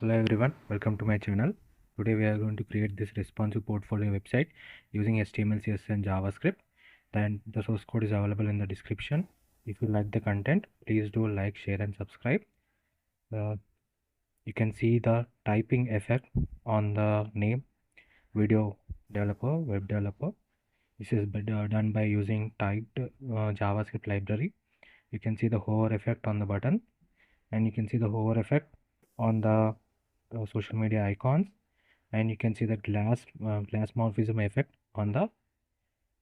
Hello everyone, welcome to my channel. Today we are going to create this responsive portfolio website using HTML, CSS and JavaScript. Then the source code is available in the description. If you like the content, please do like, share and subscribe. You can see the typing effect on the name video developer, web developer. This is done by using typed JavaScript library. You can see the hover effect on the button, and you can see the hover effect on the social media icons, and you can see the glass morphism effect on the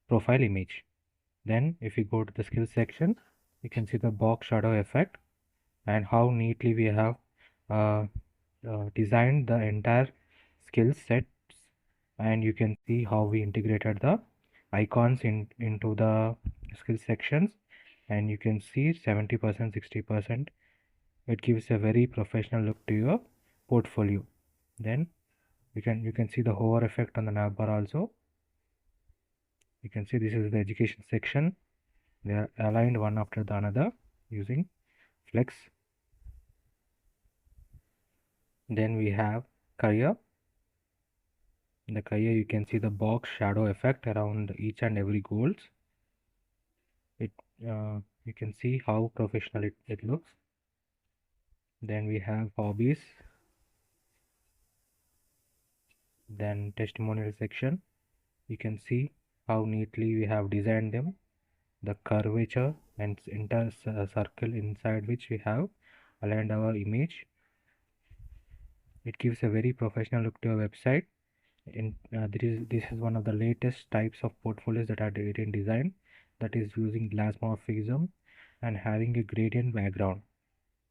profile image. Then if you go to the skills section, you can see the box shadow effect and how neatly we have designed the entire skill sets, and you can see how we integrated the icons into the skill sections, and you can see 70%, 60%. It gives a very professional look to your portfolio. Then you can see the hover effect on the navbar also. You can see this is the education section. They are aligned one after the another using flex. Then we have career. In the career you can see the box shadow effect around each and every goals. You can see how professional it looks. Then we have hobbies. Then testimonial section. You can see how neatly we have designed them, the curvature and entire circle inside which we have aligned our image. It gives a very professional look to our website. This is one of the latest types of portfolios that are in design, that is using glass morphism and having a gradient background.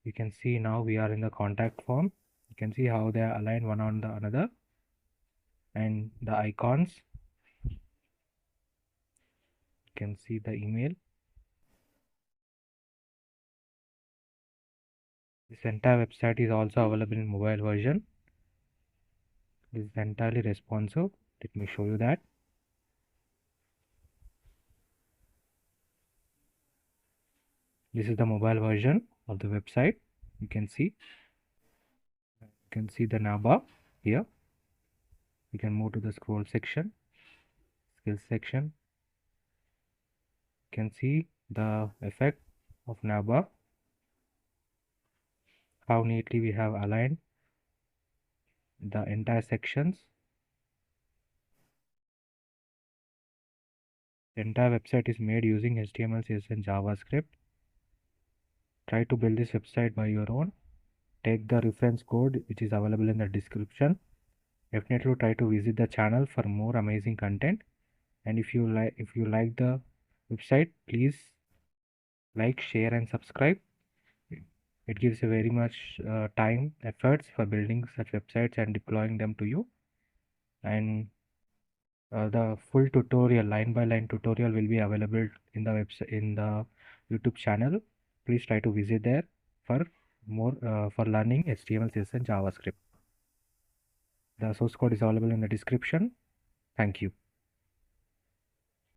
You can see now we are in the contact form. You can see how they are aligned one on the another, and the icons. You can see the email. This entire website is also available in mobile version. This is entirely responsive. Let me show you that. This is the mobile version of the website. You can see the navbar here. We can move to the scroll section, skills section. You can see the effect of navbar, how neatly we have aligned the entire sections. The entire website is made using HTML, CSS and JavaScript. Try to build this website by your own. Take the reference code which is available in the description. Definitely try to visit the channel for more amazing content. And if you like the website, please like, share and subscribe. It gives a very much time efforts for building such websites and deploying them to you. And the full tutorial, line by line tutorial, will be available in the website, in the YouTube channel. Please try to visit there for more for learning HTML, CSS and JavaScript. The source code is available in the description. Thank you.